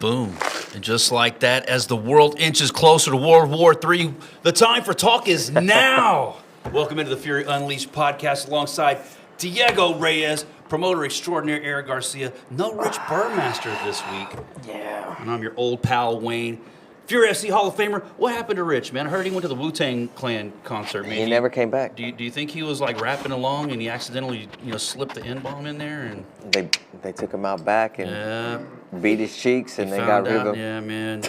Boom. And just like that, as the world inches closer to World War III, the time for talk is now. Welcome into the Fury Unleashed podcast alongside Diego Reyes, promoter extraordinaire Eric Garcia, no Rich Burmaster this week. Yeah. And I'm your old pal, Wayne. Fury FC Hall of Famer. What happened to Rich, man? I heard he went to the Wu-Tang Clan concert. Maybe. He never came back. Do you think he was like rapping along and he accidentally, slipped the N-bomb in there? And They took him out back and yeah, beat his cheeks, and he they got found rid out. of him. Yeah, man.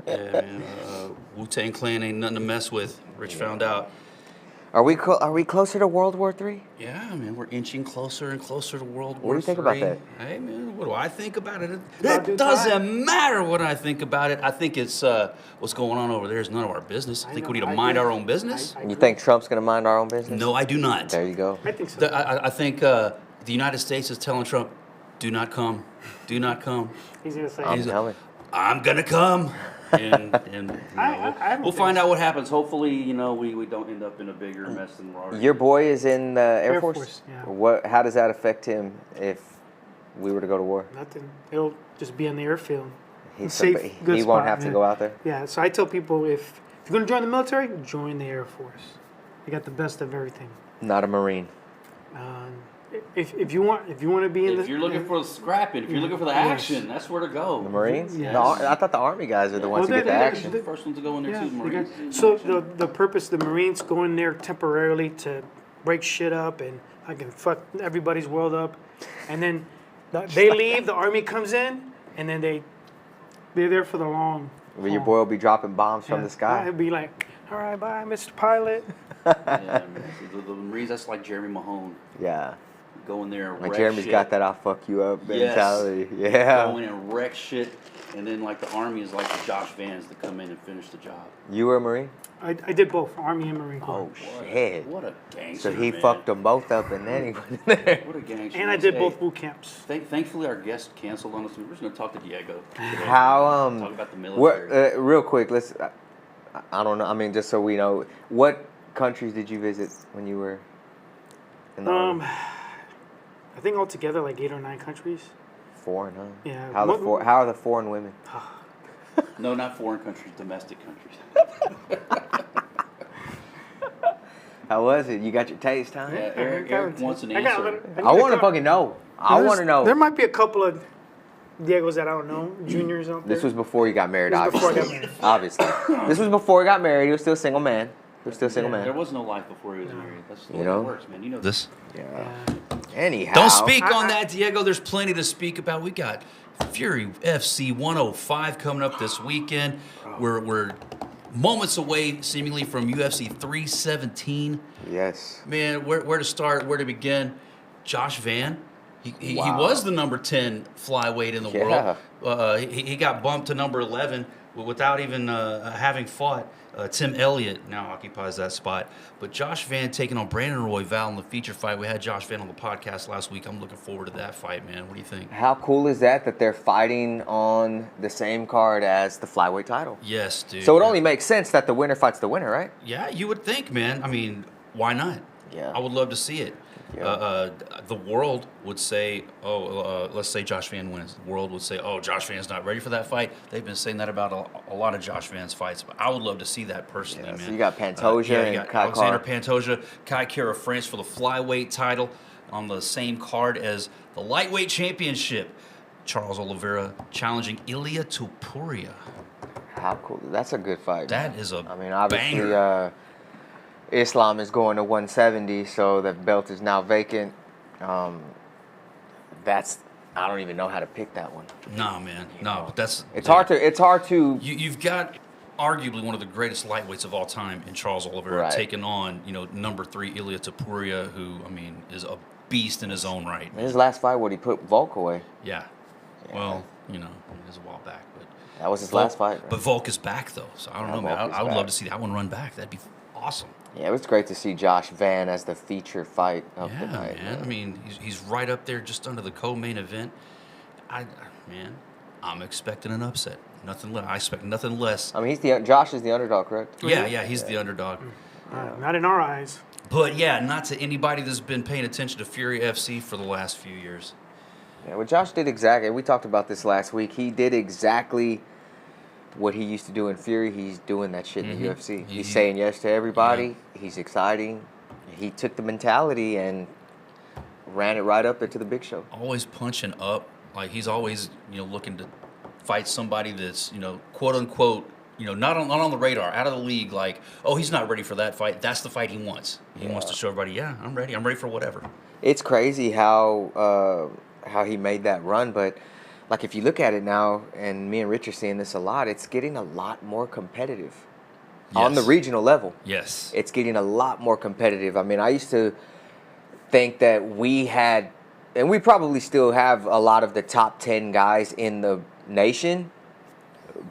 Yeah, man. Wu-Tang Clan ain't nothing to mess with. Rich found out. Are we closer to World War III? Yeah, man, we're inching closer and closer to World War III. What do you think about that? Hey, man, what do I think about it? It doesn't matter what I think about it. I think it's what's going on over there is none of our business. I think we need to mind our own business. You think Trump's going to mind our own business? No, I do not. There you go. I think so. I think the United States is telling Trump, do not come. Do not come. He's going to say, I'm telling. I'm going to come. And we'll find out what happens. Hopefully, we don't end up in a bigger mess than we're already. Your boy is in the Air Force? Force, yeah. How does that affect him if we were to go to war? nothing. He'll just be on the airfield. He's Safe, good he won't spot, have to yeah. go out there? Yeah, so I tell people if you're going to join the military, join the Air Force. You got the best of everything. Not a Marine. If you want to be in If you're looking for the scrapping, if you're looking for the action, that's where to go. The Marines? Yes. No, I thought the Army guys are the ones who get the action. The first ones to go in there Yeah, too, the they Marines. got- so the purpose, the Marines go in there temporarily to break shit up and I can fuck everybody's world up, and then they leave. The Army comes in, and then they're there for the long. Where your haul. boy will be dropping bombs from Yeah. the sky. He'll be like, "All right, bye, Mr. Pilot." Yeah, man. So the Marines, that's like Jeremy Mahone. Yeah. Go in there and Like wreck Jeremy's shit. got that I'll fuck you up Yes. mentality. Go Yeah. in and wreck shit. And then like the Army is like the Josh Vans that come in and finish the job. You were a Marine? I did both, Army and Marine Corps. Shit. What a gangster, So he man. fucked them both up and then he went in there. What a gangster. And I did both boot camps. Thankfully, our guest canceled on us. We're just going to talk to Diego today. How, Talk about the military. real quick, I don't know, I mean, just so we know, what countries did you visit when you were in the Army? I think altogether like 8 or 9 countries. Foreign, huh? Yeah. How are the foreign women? No, not foreign countries, domestic countries. How was it? You got your taste, huh? Yeah, Eric wants an I got answer. a little- I want to fucking know. I want to know. There might be a couple of Diegos that I don't know, juniors out there. This was before you got married, This was before I obviously. got married. Obviously. This was before he got married. He was still a single man. There was no life before he was married. That's the way it works, man. You know this. Yeah. Anyhow. Don't speak on that, Diego. There's plenty to speak about. We got Fury FC 105 coming up this weekend. We're moments away, seemingly, from UFC 317. Yes. Man, where to start? Where to begin? Josh Van. He Wow. was the number 10 flyweight in the world. He got bumped to number 11 without even having fought. Tim Elliott now occupies that spot. But Josh Van taking on Brandon Royval in the feature fight. We had Josh Van on the podcast last week. I'm looking forward to that fight, man. What do you think? How cool is that they're fighting on the same card as the flyweight title? Yes, dude. So it only makes sense that the winner fights the winner, right? Yeah, you would think, man. I mean, why not? Yeah. I would love to see it. Yeah. The world would say, let's say Josh Van wins. The world would say, Josh Van's not ready for that fight. They've been saying that about a lot of Josh Van's fights. But I would love to see that personally, man. So you got Pantoja you and got Kai Alexander Kara. Pantoja, Kai Kara France for the flyweight title on the same card as the lightweight championship. Charles Oliveira challenging Ilia Topuria. How cool. That's a good fight. That is a I mean, obviously, banger. Islam is going to 170, so the belt is now vacant. I don't even know how to pick that one. No, man. No, that's It's hard to. You've got arguably one of the greatest lightweights of all time in Charles Oliveira Right. taking on, number 3 Ilia Topuria, who, I mean, is a beast in his own right. His last fight, he put Volk away. Yeah. Well, it was a while back, but That was his last fight. Right? But Volk is back though, so I don't know, man. Volk is I would back. love to see that one run back. That'd be awesome. Yeah, it was great to see Josh Van as the feature fight of the Yeah, night. man. I mean, he's right up there, just under the co-main event. I'm expecting an upset. Nothing less. I expect nothing less. I mean, Josh is the underdog, correct? Yeah, he's the underdog. Not in our eyes. But yeah, not to anybody that's been paying attention to Fury FC for the last few years. Yeah, well, Josh did exactly. We talked about this last week. He did exactly what he used to do in Fury. He's doing that shit in the UFC. He's saying yes to everybody. Yeah. He's exciting. He took the mentality and ran it right up into the big show. Always punching up. Like, he's always, looking to fight somebody that's, quote unquote, not on the radar, out of the league. Like, oh, he's not ready for that fight. That's the fight he wants. He wants to show everybody, yeah, I'm ready. I'm ready for whatever. It's crazy how he made that run, but like if you look at it now, and me and Rich are seeing this a lot, it's getting a lot more competitive on the regional level. Yes, it's getting a lot more competitive. I mean, I used to think that we had, and we probably still have, a lot of the top 10 guys in the nation,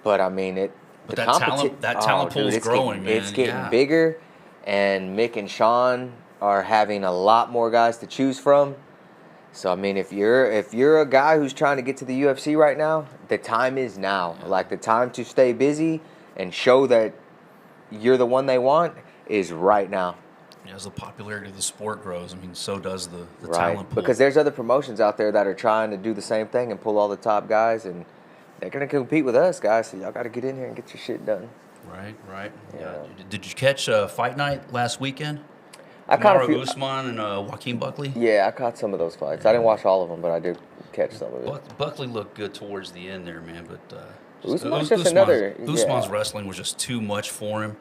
but I mean it. But that talent pool is growing, man. It's getting bigger, and Mick and Sean are having a lot more guys to choose from. So I mean, if you're a guy who's trying to get to the UFC right now, the time is now. Like, the time to stay busy and show that you're the one they want is right now. As the popularity of the sport grows, I mean, so does the right. talent pool. Because there's other promotions out there that are trying to do the same thing and pull all the top guys, and they're gonna compete with us, guys. So y'all got to get in here and get your shit done. Right. Yeah. Did you catch Fight Night last weekend? I caught a few. Usman and Joaquin Buckley. Yeah, I caught some of those fights. I didn't watch all of them, but I did catch some of it. Buckley looked good towards the end there, man. But Usman's just another. Usman's wrestling was just too much for him.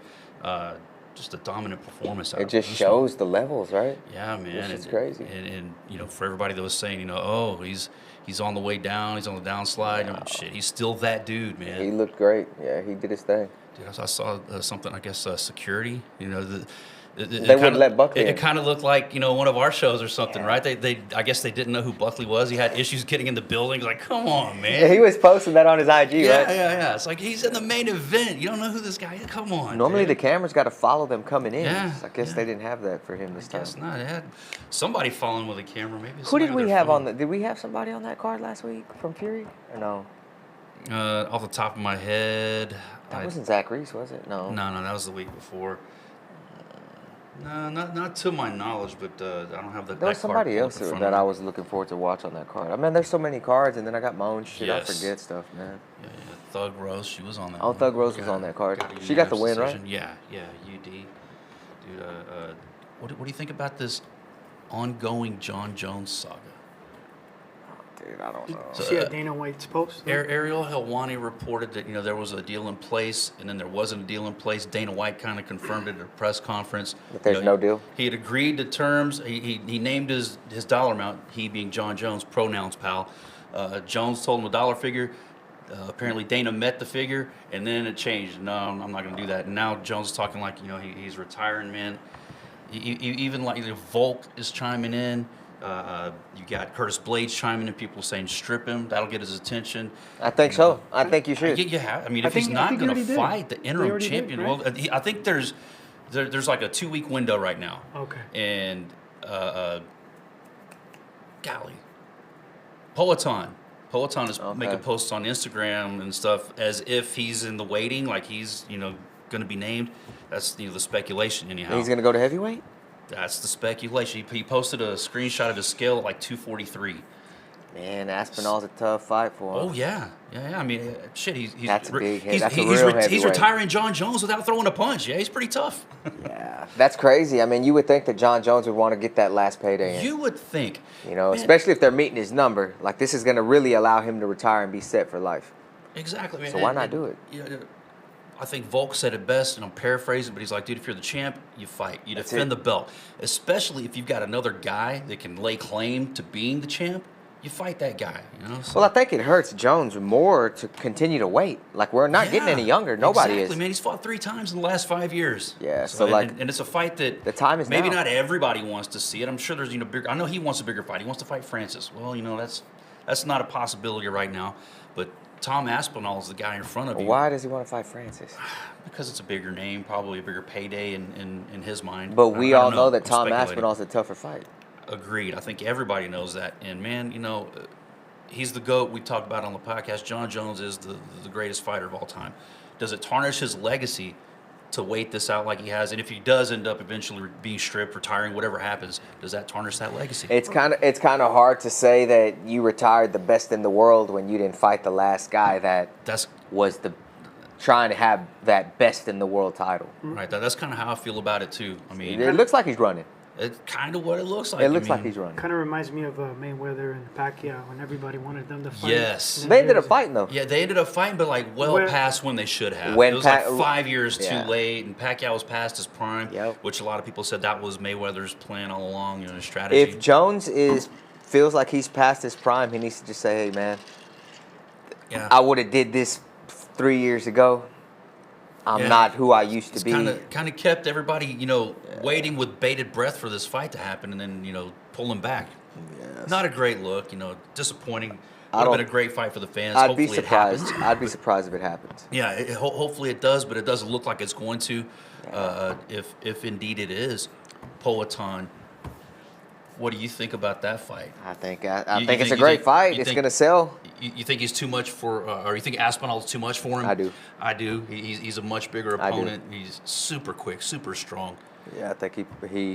Just a dominant performance. It just shows the levels, right? Yeah, man. It's crazy. And for everybody that was saying, oh, he's on the way down, he's on the downslide. No. Shit, he's still that dude, man. He looked great. Yeah, he did his thing. Dude, I saw something. I guess security. They wouldn't let Buckley in. It kind of looked like, one of our shows or something, right? I guess they didn't know who Buckley was. He had issues getting in the building. Like, come on, man. Yeah, he was posting that on his IG, right? Yeah. It's like, he's in the main event. You don't know who this guy is. Come on. Normally dude. The camera's got to follow them coming in. Yeah. I guess they didn't have that for him this time. I guess not. They had somebody following with a camera. Maybe. Who did we have on Did we have somebody on that card last week from Fury? Or no? Off the top of my head. That wasn't Zach Reese, was it? No. No, that was the week before. No, not to my knowledge, but I don't have that. There was somebody else that I was looking forward to watch on that card. I mean, there's so many cards, and then I got my own shit. Yes. I forget stuff, man. Yeah. Thug Rose, she was on that. Oh, Thug Rose was on that card. She got the win, decision. Right? Yeah, UD. Dude, what do you think about this ongoing Jon Jones saga? Dude, I don't know. So, see Dana White's post? Ariel Helwani reported that there was a deal in place, and then there wasn't a deal in place. Dana White kind of confirmed it at a press conference. But there's no deal? He had agreed to terms. He named his dollar amount, he being Jon Jones, pronouns pal. Jones told him a dollar figure. Apparently Dana met the figure, and then it changed. No, I'm not going to do that. And now Jones is talking like, he's retiring, man. Even like Volk is chiming in. You got Curtis Blades chiming in, people saying strip him. That'll get his attention. I think so. I think you should. I mean, if he's not going to fight the interim champion, did, right? well, I think there's like a 2-week window right now. Okay. And golly, Poatan is making posts on Instagram and stuff as if he's in the waiting, like he's going to be named. That's the speculation anyhow. And he's going to go to heavyweight? That's the speculation. He posted a screenshot of his scale at like 243. Man, Aspinall's a tough fight for him. Oh yeah. I mean, shit. That's a big hit. That's a real heavyweight. He's retiring Jon Jones without throwing a punch. Yeah, he's pretty tough. Yeah, that's crazy. I mean, you would think that Jon Jones would want to get that last payday in. You would think. Man. Especially if they're meeting his number. Like, this is going to really allow him to retire and be set for life. Exactly. So why not do it? I think Volk said it best, and I'm paraphrasing, but he's like, dude, if you're the champ, you fight. You defend the belt. Especially if you've got another guy that can lay claim to being the champ, you fight that guy. So, well, I think it hurts Jones more to continue to wait. Like, we're not getting any younger. Nobody is. Man. He's fought 3 times in the last 5 years. Yeah, and it's a fight that the time is maybe now. Not everybody wants to see it. I'm sure there's bigger. I know he wants a bigger fight. He wants to fight Francis. Well, that's not a possibility right now. But Tom Aspinall is the guy in front of you. Why does he want to fight Francis? Because it's a bigger name, probably a bigger payday in his mind. But we all know that Tom Aspinall's a tougher fight. Agreed. I think everybody knows that. And, man, he's the GOAT we talked about on the podcast. Jon Jones is the greatest fighter of all time. Does it tarnish his legacy? to wait this out like he has? And if he does end up eventually being stripped, retiring, whatever happens, does that tarnish that legacy? It's kind of hard to say that you retired the best in the world when you didn't fight the last guy that was trying to have that best in the world title. Right. That's kind of how I feel about it too. I mean, It looks like he's running. it's kind of what it looks like. It looks like he's running. Kind of reminds me of Mayweather and Pacquiao when everybody wanted them to fight. Yes. They ended up fighting though. Yeah, they ended up fighting, but like When- past when they should have. When it was like Pa- 5 years Yeah. too late, and Pacquiao was past his prime, Yep. which a lot of people said that was Mayweather's plan all along, his strategy. If Jones feels like he's past his prime, he needs to just say, "Hey, man, yeah. I would have did this 3 years ago. I'm Yeah. not who I used to It's be." kind of kept everybody, waiting with bated breath for this fight to happen, and then pulling back. Yes. Not a great look, disappointing. I Would have don't- been a great fight for the fans. I'd Hopefully be surprised. It happens. I'd be surprised if it happens. Yeah, hopefully it does, but it doesn't look like it's going to. If indeed it is, Poatan. What do you think about that fight? I think You it's a think- great fight. you It's think- gonna sell. You think he's too much for, or you think Aspinall's too much for him? I do. I do. He's a much bigger I do. opponent. He's super quick, super strong. Yeah, I think he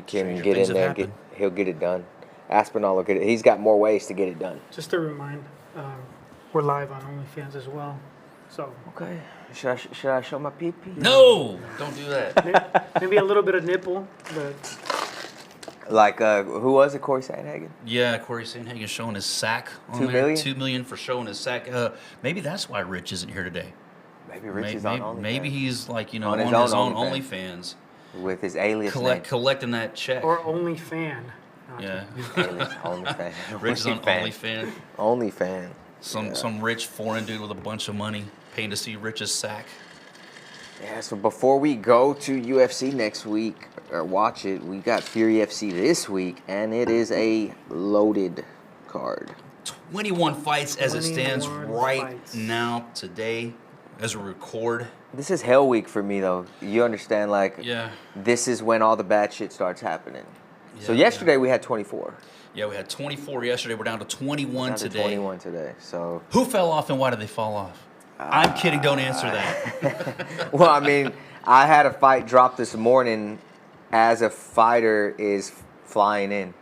can Stranger get things in have there. happened. He'll get it done. Aspinall will get it. He's got more ways to get it done. Just to remind, we're live on OnlyFans as well. So Okay. Should I show my pee-pee? No, don't do that. maybe a little bit of nipple, but Like who was it? Corey Sandhagen. Yeah, Corey Sandhagen showing his sack on 2 there. million? 2 million for showing his sack. Maybe that's why Rich isn't here today. Maybe Rich is on OnlyFans. Maybe he's like On on his his own own OnlyFans. OnlyFans, with his alias name. collecting that check. or only fan. No, Yeah, Alias OnlyFans. Rich is on OnlyFans. OnlyFans. Some rich foreign dude with a bunch of money paying to see Rich's sack. Yeah, so before we go to UFC next week or watch it, we got Fury FC this week, and it is a loaded card. 21 fights as it stands 21 right fights. now today, as we record. This is hell week for me, though. You understand, like, Yeah. this is when all the bad shit starts happening. So Yeah, yesterday we had 24. Yeah, we had 24 yesterday. We're down to 21 Down to today. 21 today. So, Who fell off and why did they fall off? I'm kidding. Don't answer that. well, I mean, I had a fight drop this morning as a fighter is flying in.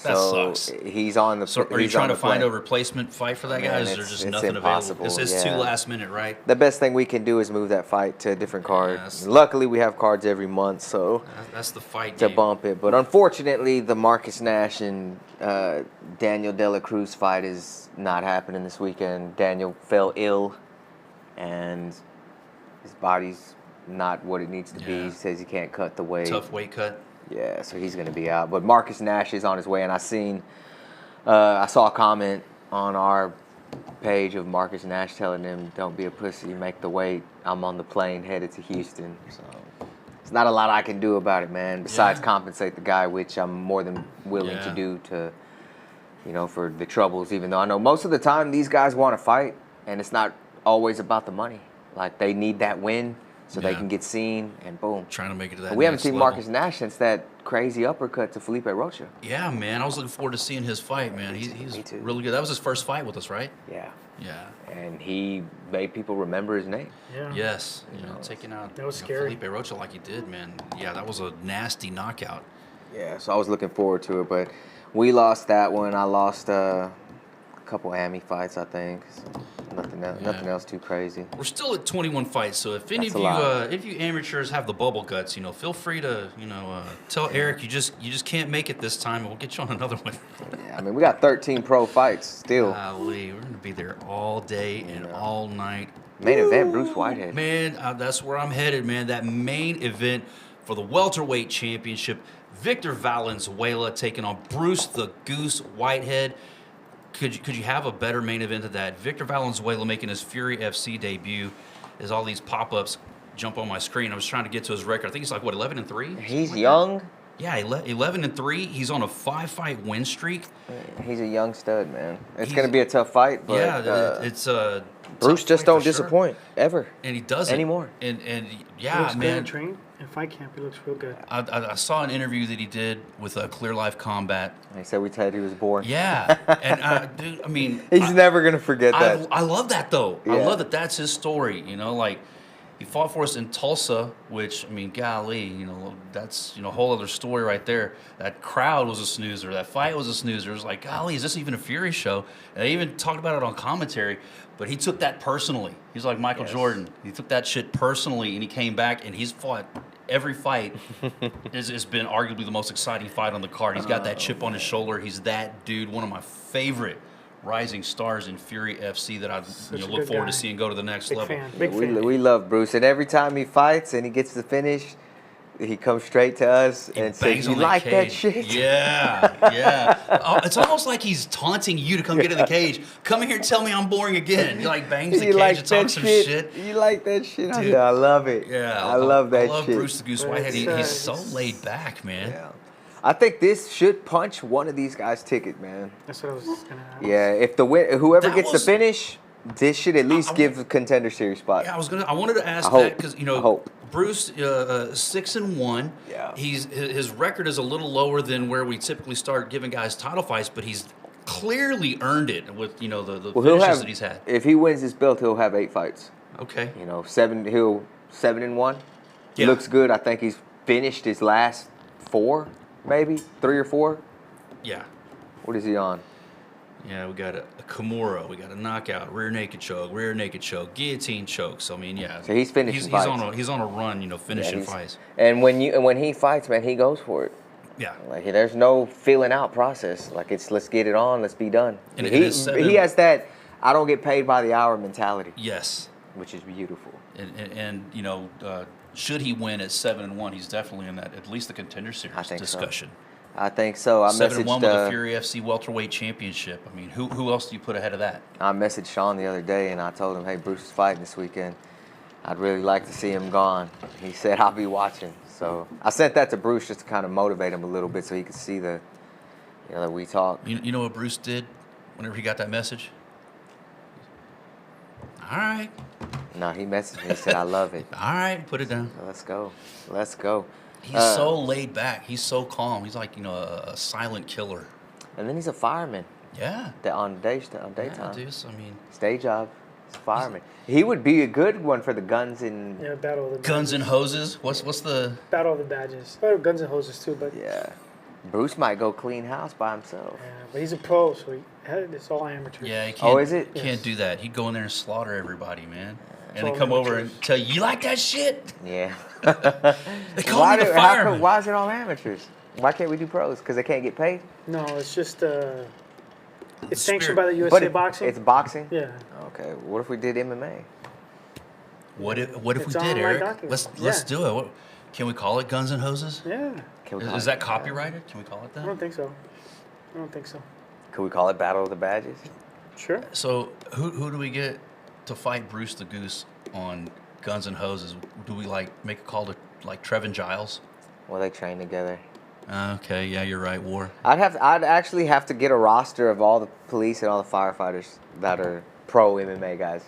That So sucks. he's on the. So are you he's trying on to the find plane. a replacement fight for that guy? Man, Is there it's- just it's nothing impossible, available? This is too yeah. last minute, right? The best thing we can do is move that fight to a different card. Yes. Luckily, we have cards every month, so That's the fight to game. bump it. But unfortunately, the Marcus Nash and Daniel De La Cruz fight is not happening this weekend. Daniel fell ill, and his body's not what it needs to be. Yeah. He says he can't cut the weight. Tough weight cut. Yeah, so he's going to be out. But Marcus Nash is on his way, and I saw a comment on our page of Marcus Nash telling him, "Don't be a pussy, make the weight. I'm on the plane headed to Houston." So it's not a lot I can do about it, man. Besides Yeah. compensate the guy, which I'm more than willing to Yeah. do to, for the troubles. Even though I know most of the time these guys want to fight, and it's not always about the money. Like they need that win so they Yeah. can get seen, and boom. Trying to make it to that. We haven't next seen level. Marcus Nash since that crazy uppercut to Felipe Rocha. Yeah, man. I was looking forward to seeing his fight, man. Me He's too. really good. That was his first fight with us, right? Yeah. Yeah. And he made people remember his name. Yeah. Yes. Taking out That was scary. Felipe Rocha like he did, man. Yeah, that was a nasty knockout. Yeah, so I was looking forward to it, but we lost that one. I lost a couple Ami fights, I think. So nothing else too crazy. We're still at 21 fights, so if any That's of a you, lot. if you amateurs have the bubble guts, feel free to, tell Eric you just can't make it this time, and we'll get you on another one. Yeah, I mean, we got 13 pro fights still. Golly, we're gonna be there all day and all night. Main event, Bruce Whitehead. Man, that's where I'm headed, man. That main event for the welterweight championship, Victor Valenzuela taking on Bruce the Goose Whitehead. Could you have a better main event than that? Victor Valenzuela making his Fury FC debut, as all these pop-ups jump on my screen. I was trying to get to his record. I think he's like 11-3. He's young. Yeah, 11-3. He's on a 5-fight win streak. He's a young stud, man. It's He's- going to be a tough fight, but Yeah, it's a Bruce tough just fight don't for sure. disappoint ever. And he doesn't Anymore. And He yeah, looks good man. in train in fight camp. He looks real good. I saw an interview that he did with Clear Life Combat. He said we said he was born. Yeah, and dude, I mean, He's never going to forget I that. love that though. I Yeah. love that. That's his story. Like He fought for us in Tulsa, which, I mean, golly, that's, a whole other story right there. That crowd was a snoozer. That fight was a snoozer. It was like, golly, is this even a Fury show? And they even talked about it on commentary, but he took that personally. He's like Michael Jordan. He took that shit personally, and he came back, and he's fought every fight. Has been arguably the most exciting fight on the card. He's got that chip on his shoulder. He's that dude, one of my favorite rising stars in Fury FC that I look forward to seing go to the next Big level. fan. Big fan. We love Bruce, and every time he fights and he gets the finish, he comes straight to us and says, "You like that shit?" Yeah. It's almost like he's taunting you to come get in the cage. Come here and tell me I'm boring again. He like bangs the cage and talks some shit. You like that shit? Dude. I love it. Yeah, I love that shit. I love Bruce the Goose Whitehead. It's, He's so laid back, man. Yeah. I think this should punch one of these guys' ticket, man. That's what I was gonna ask. Yeah, if whoever That gets was- the finish, this should at least give a contender series spot. Yeah, I wanted to ask I that hope. because I hope. Bruce 6-1. Yeah. His record is a little lower than where we typically start giving guys title fights, but he's clearly earned it with the Well, he'll finishes have, that he's had. if he wins this belt, he'll have 8 fights. Okay. 7-1. He Yeah. looks good. I think he's finished his last 4, maybe 3 or 4. Yeah. What is he on? Yeah, we got a Kimura, we got a knockout, rear naked choke, guillotine choke. So I mean, yeah. So he's finishing he's fights. on a run, finishing Yeah, fights. And when he fights, man, he goes for it. Yeah. Like there's no feeling out process. Like it's let's get it on, let's be done. And it he is set he in- has that I don't get paid by the hour mentality, Yes. which is beautiful. And should he win at 7-1, he's definitely in that at least the contender series I think so. discussion. I think so. I 7-1 messaged with the Fury FC welterweight championship. I mean, who else do you put ahead of that? I messaged Sean the other day and I told him, hey, Bruce is fighting this weekend. I'd really like to see him gone. He said, I'll be watching. So I sent that to Bruce just to kind of motivate him a little bit so he could see that we talk. You know what Bruce did whenever he got that message? All right. No, he messaged me. He said, I love it. All right, put it down. So let's go. He's so laid back. He's so calm. He's like, a silent killer. And then he's a fireman Yeah. on daytime. Yeah, dude, I mean, His day job. He's a fireman. He would be a good one for the guns and Yeah, Battle of the guns and hoses. What's the? Battle of the Badges. Well, Guns and Hoses too, but yeah. Bruce might go clean house by himself. yeah, but he's a pro, so it's all amateur. Yeah, he can't. Oh, is it? Can't Yes. do that. He'd go in there and slaughter everybody, man. And all then come over amateurs. and tell you like that shit. Yeah. They call me the fireman. Why is it all amateurs? Why can't we do pros? Because they can't get paid? No, it's just it's spirit. sanctioned by the USA But Boxing. It's boxing? Yeah. Okay. What if we did MMA? What if It's we on did, my Eric? document. Let's Yeah. do it. Can we call it Guns and Hoses? Yeah. Can we call Is it- that copyrighted? Can we call it I that? don't think so. I don't think so. Could we call it Battle of the Badges? Sure. So who do we get to fight Bruce the Goose on Guns and Hoses? Do we make a call to Trevin Giles? Well, they train together. Okay, yeah, you're right. War. I'd actually have to get a roster of all the police and all the firefighters that are pro MMA guys.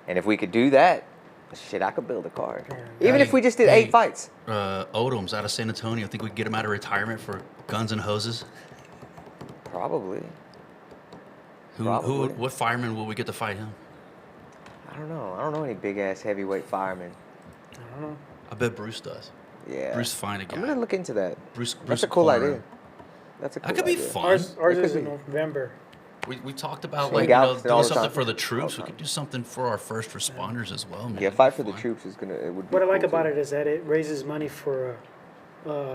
And if we could do that, shit, I could build a card. Yeah. Even if we just did 8 fights. Odom's out of San Antonio. I think we could get him out of retirement for Guns and Hoses. Probably. Who? What fireman will we get to fight him? I don't know. I don't know any big ass heavyweight firemen. I don't know. I bet Bruce does. Yeah. Bruce find a guy. I'm gonna look into that. Bruce That's a will cool corner idea. him. That's a cool That could be idea. fun. Ours It is could in be. November. We talked about Swing doing Galveston all the something time. for the troops. We could do something for our first responders as well, man. Yeah, fight for the troops is gonna. It would be What I like cool about too. it is that it raises money for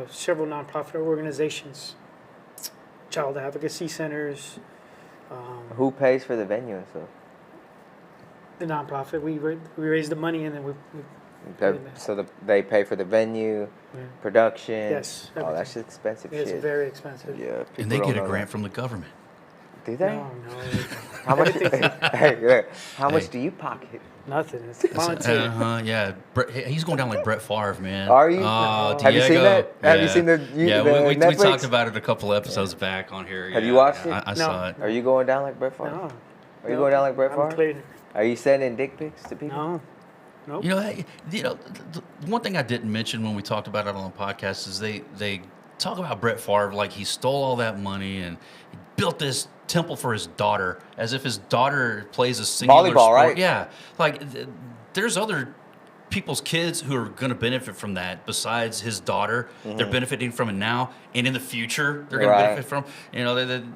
several nonprofit organizations, child advocacy centers, Who pays for the venue and stuff? the nonprofit. We raise the money and then we They pay for the venue, yeah. production. Yes, Oh, everything. that's expensive It's shit. very expensive. Yeah. And they people get a don't know grant that. from the government. Do they? No, How much? Hey, yeah. How much Hey. do you pocket? nothing. It's volunteer. Yeah. He's going down like Brett Favre, man. Are you? Oh, Have you seen Diego. that? Have you Yeah. seen the we Netflix? talked about it a couple episodes back on here. Have yeah. you watched it? I No. saw it. Are you going down like Brett Favre? No. Are you going down like Brett I'm Favre? clear. Are you sending dick pics to people? No. Nope. The one thing I didn't mention when we talked about it on the podcast is they talk about Brett Favre like he stole all that money and he built this temple for his daughter as if his daughter plays a singular Volleyball, sport. right? Yeah, there's other people's kids who are going to benefit from that. Besides his daughter, they're benefiting from it now, and in the future they're going to benefit from.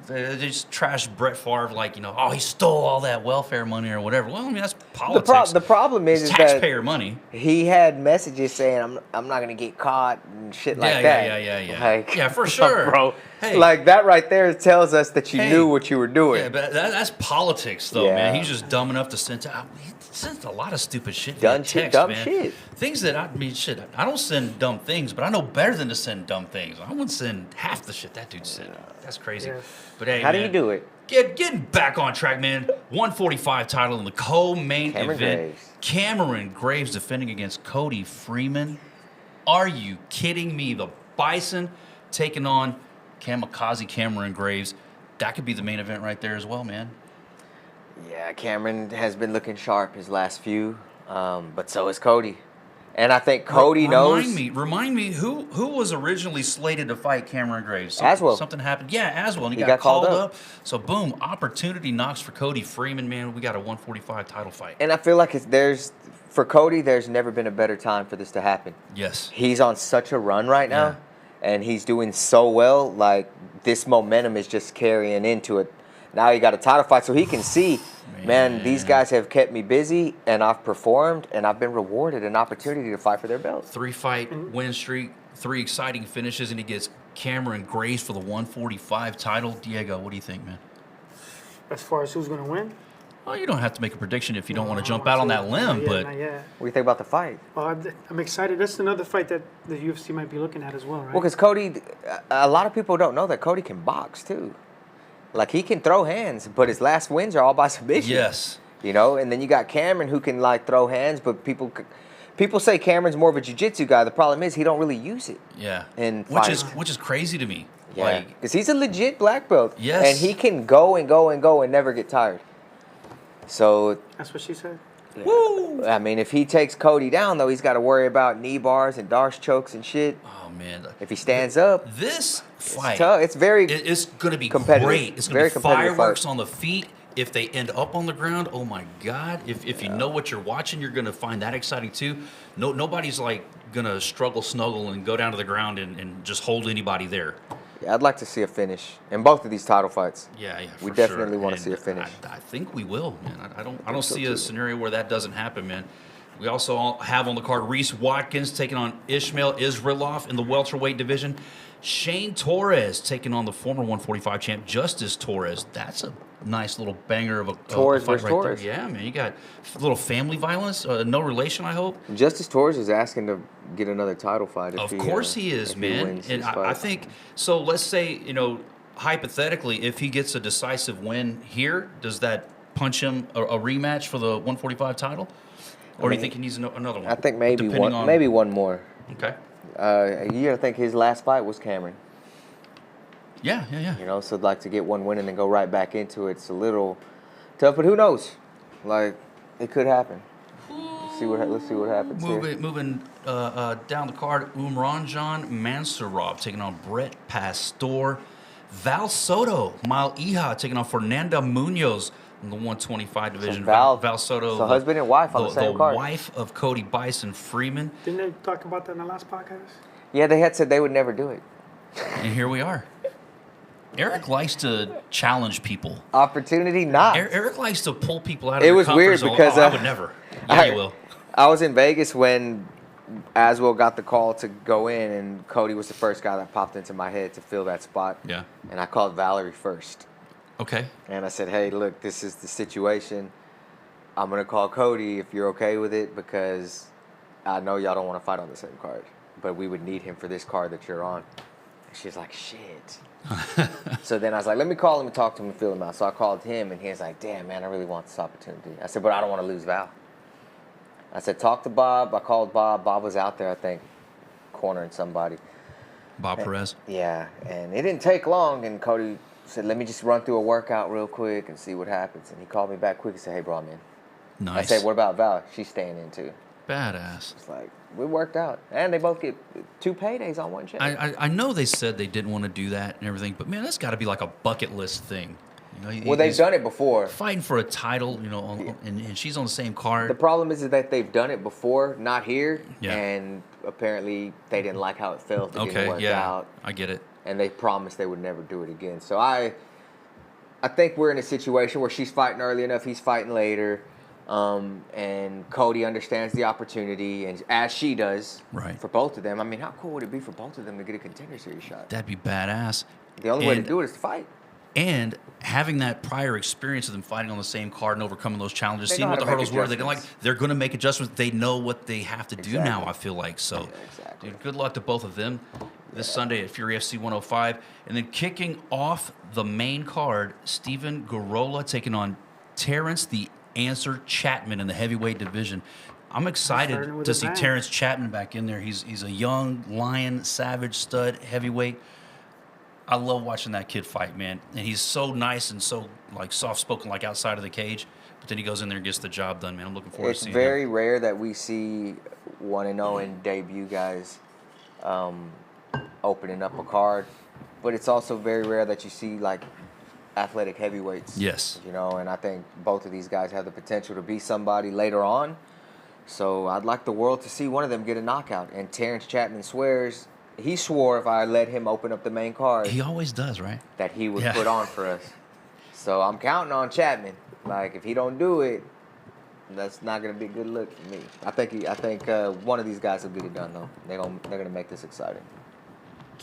They just trash Brett Favre like oh, he stole all that welfare money or whatever. Well, I mean that's politics. The problem is taxpayer money. He had messages saying I'm not going to get caught and shit like that. Yeah. Like, yeah, for sure, bro. Hey, like that right there tells us that you knew what you were doing. Yeah, but that's politics, though, man. He's just dumb enough to send. He sends a lot of stupid shit. Dumb man. shit. Things that I don't send dumb things, but I know better than to send dumb things. I wouldn't send half the shit that dude sent. That's crazy. Yeah. But hey, how do you do it? Getting back on track, man. 145 title in the co-main event. Graves. Cameron Graves defending against Cody Freeman. Are you kidding me? The Bison taking on Kamikaze Cameron Graves. That could be the main event right there as well, man. Yeah, Cameron has been looking sharp his last few, but so is Cody. And I think Cody knows. Remind me, who was originally slated to fight Cameron Graves? Aswell. Something happened. Yeah, Aswell, and he got called up. So boom, opportunity knocks for Cody Freeman, man. We got a 145 title fight. And I feel like for Cody, there's never been a better time for this to happen. Yes. He's on such a run right now, and he's doing so well. Like, this momentum is just carrying into it. Now he got a title fight, so he can see, man, these guys have kept me busy, and I've performed, and I've been rewarded an opportunity to fight for their belts. 3-fight win streak, 3 exciting finishes, and he gets Cameron Graves for the 145 title. Diego, what do you think, man? As far as who's going to win? Well, you don't have to make a prediction if you don't want to jump out on that limb, but not yet. What do you think about the fight? Well, I'm excited. That's another fight that the UFC might be looking at as well, right? Well, because Cody, a lot of people don't know that Cody can box too. Like, he can throw hands, but his last wins are all by submission. yes. And then you got Cameron who can like throw hands, but people say Cameron's more of a jiu-jitsu guy. The problem is he don't really use it. Yeah. Which is crazy to me. Yeah. Because he's a legit black belt. Yes. And he can go and go and go and never get tired. So that's what she said. Yeah. Woo! I mean, if he takes Cody down, though, he's got to worry about knee bars and Darce chokes and shit. Oh man! If he stands up, this fight, it's tough. It's very. It's going to be competitive. great. It's going to be competitive fireworks fight. on the feet. If they end up on the ground, oh my God! If you know what you're watching, you're going to find that exciting too. Nobody's like going to snuggle and go down to the ground and just hold anybody there. Yeah, I'd like to see a finish in both of these title fights. Yeah, we definitely want to see a finish. I think we will, man. I don't see a scenario where that doesn't happen, man. We also have on the card Reese Watkins taking on Ishmael Isrilov in the welterweight division. Shane Torres taking on the former 145 champ Justice Torres. That's a nice little banger of a Torres fight versus right Torres. there. Yeah, man. You got a little family violence. No relation, I hope. Justice Torres is asking to get another title fight. Of course he is, man. And I think so. Let's say, hypothetically, if he gets a decisive win here, does that punch him a rematch for the 145 title? Or do you think he needs another one? I think maybe one more. Okay. You gotta think his last fight was Cameron. Yeah. So like to get one win and then go right back into it's a little tough, but who knows? Like, it could happen. Let's see what happens. Moving down the card, Umranjan Mansurov taking on Brett Pastor. Val Soto, Mal Iha taking on Fernanda Munoz in the 125 division. So Val Soto, the husband and wife on the same card. The wife of Cody Bison Freeman. Didn't they talk about that in the last podcast? Yeah, they had said they would never do it. And here we are. Eric likes to challenge people. Opportunity not. Eric likes to pull people out of their comfort zone. It was weird because I would never. Yeah, you will. I was in Vegas when Aswell got the call to go in, and Cody was the first guy that popped into my head to fill that spot. Yeah. And I called Valerie first. Okay. And I said, hey, look, this is the situation. I'm going to call Cody if you're okay with it, because I know y'all don't want to fight on the same card, but we would need him for this card that you're on. And she's like, shit. So then I was like, let me call him and talk to him and feel him out. So I called him, and he was like, damn, man, I really want this opportunity. I said, but I don't want to lose Val. I said, talk to Bob. I called Bob. Bob was out there, I think, cornering somebody. Bob Perez? Yeah, and it didn't take long, and Cody said, let me just run through a workout real quick and see what happens. And he called me back quick and said, hey, bro, I'm in. Nice. I said, what about Val? She's staying in, too. Badass. It's like, we worked out. And they both get 2 paydays on one check. I know they said they didn't want to do that and everything, but, man, that's got to be like a bucket list thing. You know, Well, they've he's done it before. fighting for a title, you know, and she's on the same card. The problem is that they've done it before, not here, Yeah. and apparently they didn't like how it felt. It didn't Okay, work yeah, out, I get it. and they promised they would never do it again. So I think we're in a situation where she's fighting early enough, he's fighting later, and Cody understands the opportunity, and as she does, Right. for both of them. I mean, how cool would it be for both of them to get a Contender Series shot? That'd be badass. The only way to And- do it is to fight. And having that prior experience of them fighting on the same card and overcoming those challenges, They seeing know what how the to make hurdles were, they're going to make adjustments. They know what they have to do now. Exactly. I feel like so. Yeah, exactly. Dude, good luck to both of them this Sunday at Fury FC 105, and then kicking off the main card, Steven Garola taking on Terrence the Answer Chapman in the heavyweight division. I'm Starting excited with to a see bang. Terrence Chapman back in there. He's a young lion, savage stud heavyweight. I love watching that kid fight, man. And he's so nice and so like soft spoken, like outside of the cage. But then he goes in there and gets the job done, man. I'm looking forward It's to seeing very him. rare that we see 1-0 and debut guys opening up a card, but it's also very rare that you see like athletic heavyweights. Yes. You know, and I think both of these guys have the potential to be somebody later on. So I'd like the world to see one of them get a knockout. And Terrence Chapman swears, he swore if I let him open up the main card He always does, right? that he would Yeah. put on for us. So I'm counting on Chapman. Like if he don't do it, that's not gonna be a good look for me. I think one of these guys will get it done though. They're gonna make this exciting.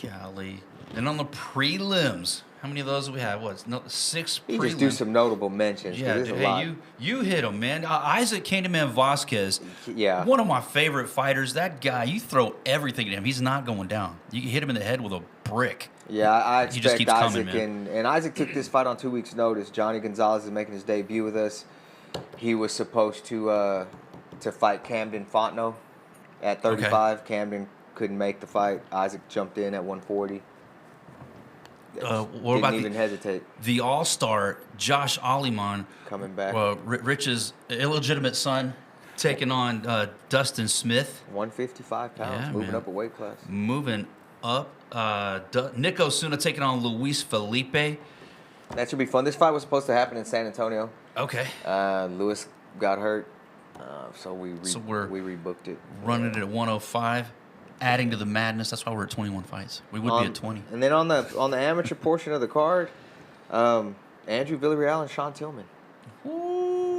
Golly. And on the prelims, how many of those do we have? What? No, 6 You prelims. just do some notable mentions. 'cause Yeah, there's dude, a lot. hey, you hit him, man. Isaac Candyman Vasquez, Yeah. one of my favorite fighters. That guy, you throw everything at him, he's not going down. You can hit him in the head with a brick. Yeah, I He just expect keeps Isaac coming, and Isaac took this fight on 2 weeks' notice. Johnny Gonzalez is making his debut with us. He was supposed to fight Camden Fontenot at 35. Camden couldn't make the fight. Isaac jumped in at 140. What Didn't about even hesitate the All-Star Josh Aliman, coming back. Rich's illegitimate son, taking on Dustin Smith, 155 pounds, Yeah, moving man. up a weight class. moving up. Nick Osuna taking on Luis Felipe. That should be fun. This fight was supposed to happen in San Antonio. Okay, Lewis got hurt, so we So we're rebooked it. running it at 105, adding to the madness. That's why we're at 21 fights. We would be at 20. And then on the amateur portion of the card, Andrew Villarreal and Sean Tillman.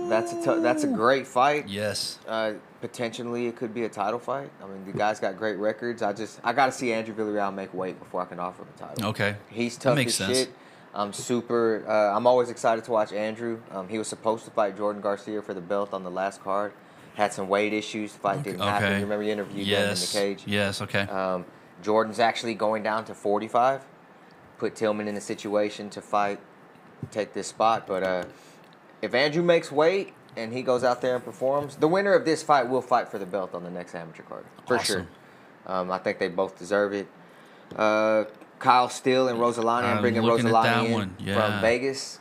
That's a great fight. Yes. Potentially, it could be a title fight. I mean, the guy's got great records. I got to see Andrew Villarreal make weight before I can offer him a title. Okay. He's That tough makes as sense. shit. I'm always excited to watch Andrew. He was supposed to fight Jordan Garcia for the belt on the last card. Had some weight issues. The fight didn't happen. You remember you interviewed him in the cage? Yes. Okay. Jordan's actually going down to 45. Put Tillman in a situation to take this spot. But if Andrew makes weight and he goes out there and performs, the winner of this fight will fight for the belt on the next amateur card. For Awesome. sure. I think they both deserve it. Kyle Steele and Rosalani. I'm bringing looking at that Rosalani in one, yeah. from Vegas.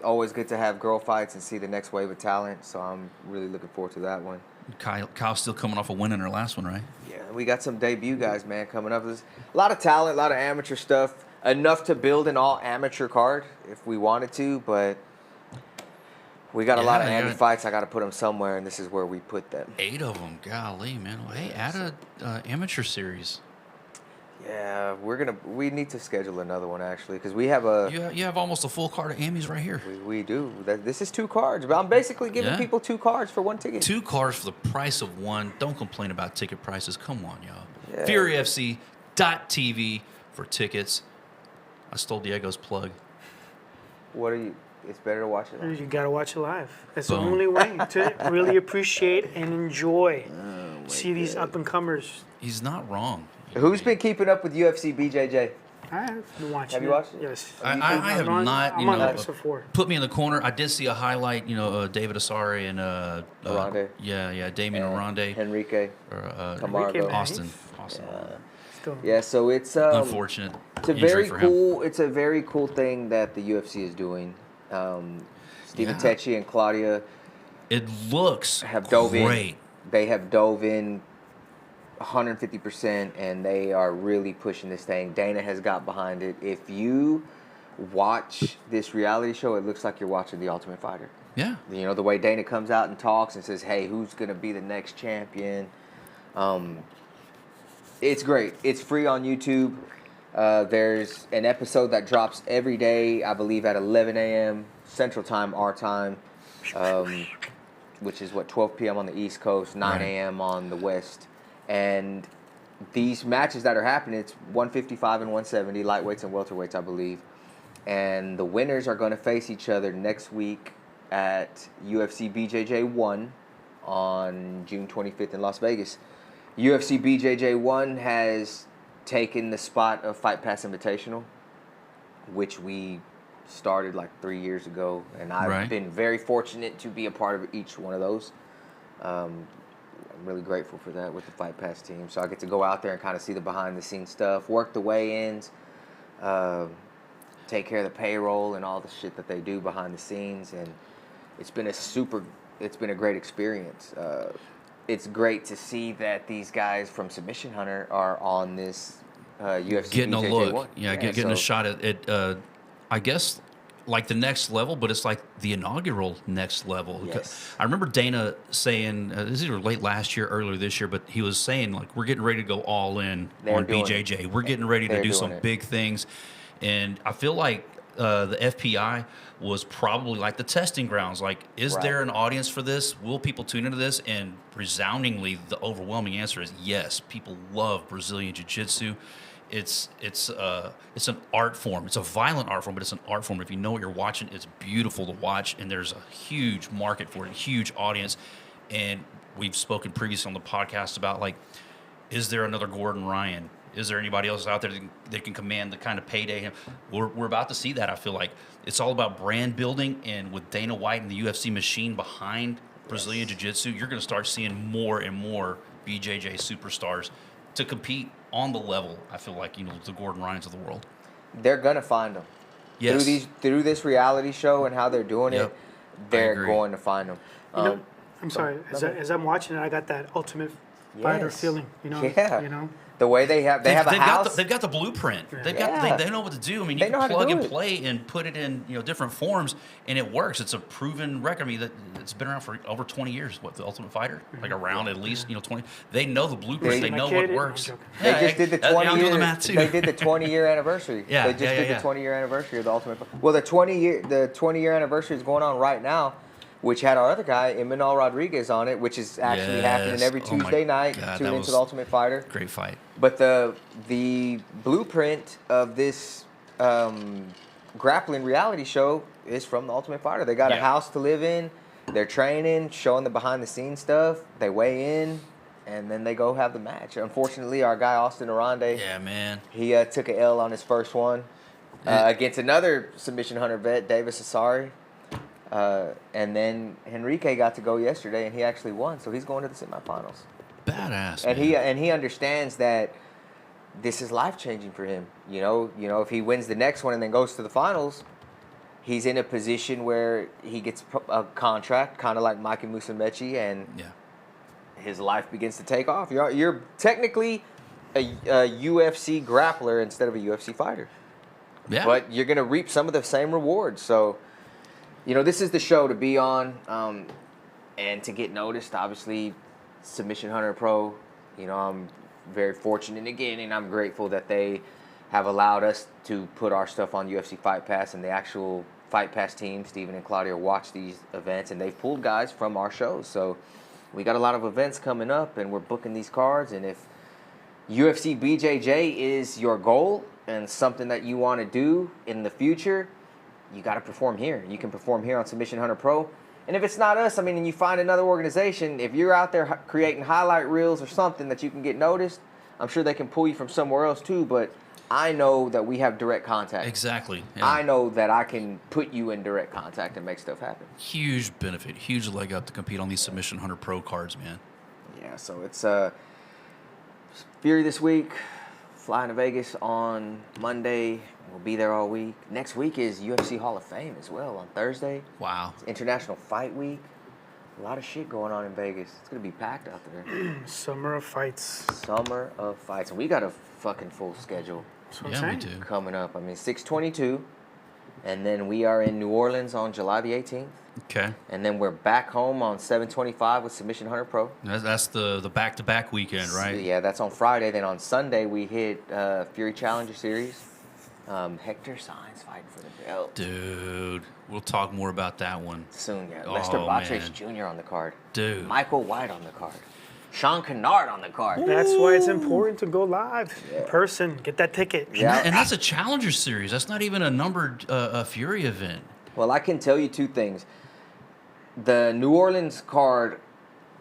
Always good to have girl fights and see the next wave of talent. So I'm really looking forward to that one. Kyle still coming off a win in her last one, right? Yeah, we got some debut guys, man, coming up. There's a lot of talent, a lot of amateur stuff. Enough to build an all amateur card if we wanted to, but we got a lot of Yeah, Andy yeah. fights. I got to put them somewhere, and this is where we put them. 8 of them. Golly, man. Well, hey, add a amateur series. Yeah, we need to schedule another one actually because we have a You have almost a full card of Amis right here. we do. This is 2 cards, but I'm basically giving Yeah. people 2 cards for 1 ticket. 2 cards for the price of 1. Don't complain about ticket prices. Come on, y'all. Yeah. FuryFC.tv for tickets. I stole Diego's plug. What are you? It's better to watch it. Live. You gotta watch it live. That's the Boom. only way to really appreciate and enjoy. Oh, See these up and comers. He's not wrong. Who's been keeping up with UFC BJJ? I have been watching. Have you watched it? Yes. I have I'm on- not, I'm on episode 4. put me in the corner. I did see a highlight, David Asari and Aronde. Damien Aronde Enrique or Camargo. man. Austin. Still. Yeah, so it's Unfortunate It's a injury very for him. cool. It's a very cool thing that the UFC is doing. Stephen Yeah. Tecchi and Claudia It looks have dove great. in. They have dove in 150%, and they are really pushing this thing. Dana has got behind it. If you watch this reality show, it looks like you're watching The Ultimate Fighter. Yeah. You know, the way Dana comes out and talks and says, hey, who's going to be the next champion? It's great. It's free on YouTube. There's an episode that drops every day, I believe, at 11 a.m. Central Time, our time, which is, 12 p.m. on the East Coast, 9 a.m. on the West. And these matches that are happening, it's 155 and 170, lightweights and welterweights, I believe. And the winners are going to face each other next week at UFC BJJ 1 on June 25th in Las Vegas. UFC BJJ 1 has taken the spot of Fight Pass Invitational, which we started like 3 years ago, and I've been very fortunate to be a part of each one of those. I'm really grateful for that with the Fight Pass team. So I get to go out there and kind of see the behind-the-scenes stuff, work the weigh-ins, take care of the payroll and all the shit that they do behind the scenes, and it's been a great experience. It's great to see that these guys from Submission Hunter are on this UFC getting BJJ a look. 1. Getting a shot at I guess, like the next level, but it's like the inaugural next level. Yes. I remember Dana saying, this is either late last year, earlier this year, but he was saying, like, we're getting ready to go all in on BJJ. We're getting ready to do some big things. And I feel like the FPI was probably like the testing grounds. Like, is there an audience for this? Will people tune into this? And resoundingly, the overwhelming answer is yes. People love Brazilian Jiu-Jitsu. It's an art form. It's a violent art form, but it's an art form. If you know what you're watching, it's beautiful to watch, and there's a huge market for it, a huge audience. And we've spoken previously on the podcast about, like, is there another Gordon Ryan? Is there anybody else out there that can command the kind of payday? We're about to see that, I feel like. It's all about brand building, and with Dana White and the UFC machine behind Brazilian Jiu-Jitsu, you're going to start seeing more and more BJJ superstars to compete on the level, I feel like, the Gordon Ryans of the world. They're going to find them. Yes. Through this reality show and how they're doing it, they're going to find them. I'm sorry. As I'm watching it, I got that Ultimate Fighter feeling. Yeah. The way they have a house. They've got the blueprint. They know what to do. I mean, you can plug and play and put it in different forms, and it works. It's a proven record. I mean, it's been around for over 20 years. What, the Ultimate Fighter? Like around at least 20. They know the blueprint. They know what works. They just did the 20 year. The math too. They did the 20-year anniversary. Yeah, they just did the 20-year anniversary of the Ultimate Fighter. Well, the 20-year anniversary is going on right now, which had our other guy, Emmanuel Rodriguez, on it, which is actually happening every Tuesday night. Tune into the Ultimate Fighter. Great fight. But the blueprint of this grappling reality show is from the Ultimate Fighter. They got a house to live in. They're training, showing the behind-the-scenes stuff. They weigh in, and then they go have the match. Unfortunately, our guy, Austin Arande, he took an L on his first one against another Submission Hunter vet, Davis Asari. And then Henrique got to go yesterday, and he actually won, so he's going to the semifinals. Badass. And he understands that this is life-changing for him. If he wins the next one and then goes to the finals, he's in a position where he gets a contract, kind of like Mikey Musumeci, and his life begins to take off. You're technically a UFC grappler instead of a UFC fighter. Yeah. But you're going to reap some of the same rewards. So, this is the show to be on, and to get noticed. Obviously, Submission Hunter Pro, I'm very fortunate again, and I'm grateful that they have allowed us to put our stuff on UFC Fight Pass, and the actual Fight Pass team, Steven and Claudia, watch these events, and they've pulled guys from our shows. So we got a lot of events coming up, and we're booking these cards, and if UFC BJJ is your goal and something that you want to do in the future, you got to perform here. You can perform here on Submission Hunter Pro. And if it's not us, and you find another organization, if you're out there creating highlight reels or something that you can get noticed, I'm sure they can pull you from somewhere else too, but I know that we have direct contact. Exactly. Yeah. I know that I can put you in direct contact and make stuff happen. Huge benefit, huge leg up to compete on these Submission Hunter Pro cards, man. Yeah, so it's Fury this week, flying to Vegas on Monday. We'll be there all week. Next week is UFC Hall of Fame as well on Thursday. Wow. It's International Fight Week. A lot of shit going on in Vegas. It's going to be packed out there. Summer of fights. Summer of fights. And we got a fucking full schedule. Yeah, we do. Coming up. 6/22 And then we are in New Orleans on July the 18th. Okay. And then we're back home on 7/25 with Submission Hunter Pro. That's the back-to-back weekend, right? Yeah, that's on Friday. Then on Sunday, we hit Fury Challenger Series. Hector Sainz fighting for the belt. Dude, we'll talk more about that one. Soon, yeah. Oh, Lester Batres man. Jr. on the card. Dude. Michael White on the card. Sean Kennard on the card. That's why it's important to go live in Yeah. person. Get that ticket. Yeah. And that's a Challenger Series. That's not even a numbered Fury event. Well, I can tell you two things. The New Orleans card,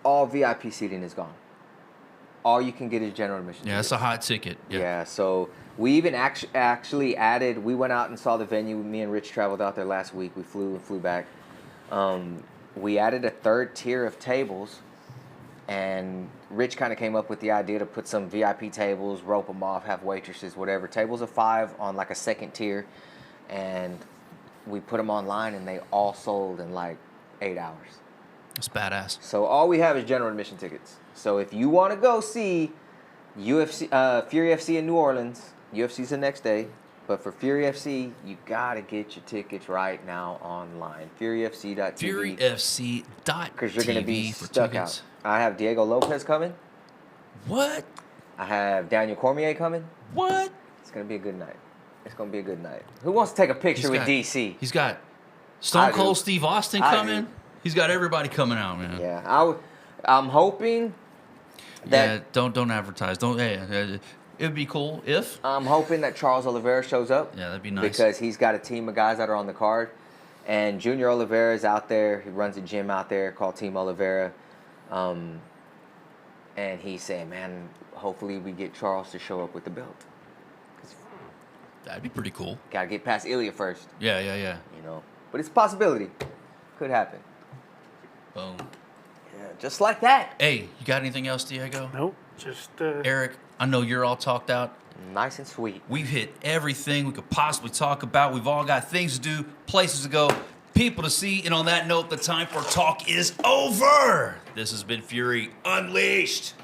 all VIP seating is gone. All you can get is general admission. Yeah, that's a hot ticket. Yeah, so we even actually added, we went out and saw the venue. Me and Rich traveled out there last week. We flew and flew back. We added a third tier of tables, and Rich kind of came up with the idea to put some VIP tables, rope them off, have waitresses, whatever. Tables of 5 on like a second tier, and we put them online, and they all sold in like 8 hours. That's badass. So all we have is general admission tickets. So if you want to go see UFC, Fury FC in New Orleans, UFC's the next day. But for Fury FC, you gotta get your tickets right now online. FuryFC.tv. FuryFC.tv Because you're gonna be for stuck tickets. out. I have Diego Lopez coming. What? I have Daniel Cormier coming. What? It's gonna be a good night. It's gonna be a good night. Who wants to take a picture with DC? He's got Stone I Cold do. Steve Austin I coming. do. He's got everybody coming out, man. Yeah, I'm hoping that don't advertise. Don't. It'd be cool if. I'm hoping that Charles Oliveira shows up. Yeah, that'd be nice. Because he's got a team of guys that are on the card. And Junior Oliveira is out there. He runs a gym out there called Team Oliveira. And he's saying, man, hopefully we get Charles to show up with the belt. That'd be pretty cool. Got to get past Ilya first, Yeah. you know. But it's a possibility. Could happen. Boom. Yeah, just like that. Hey, you got anything else, Diego? Nope. Just Eric, I know you're all talked out. Nice and sweet. We've hit everything we could possibly talk about. We've all got things to do, places to go, people to see. And on that note, the time for talk is over. This has been Fury Unleashed.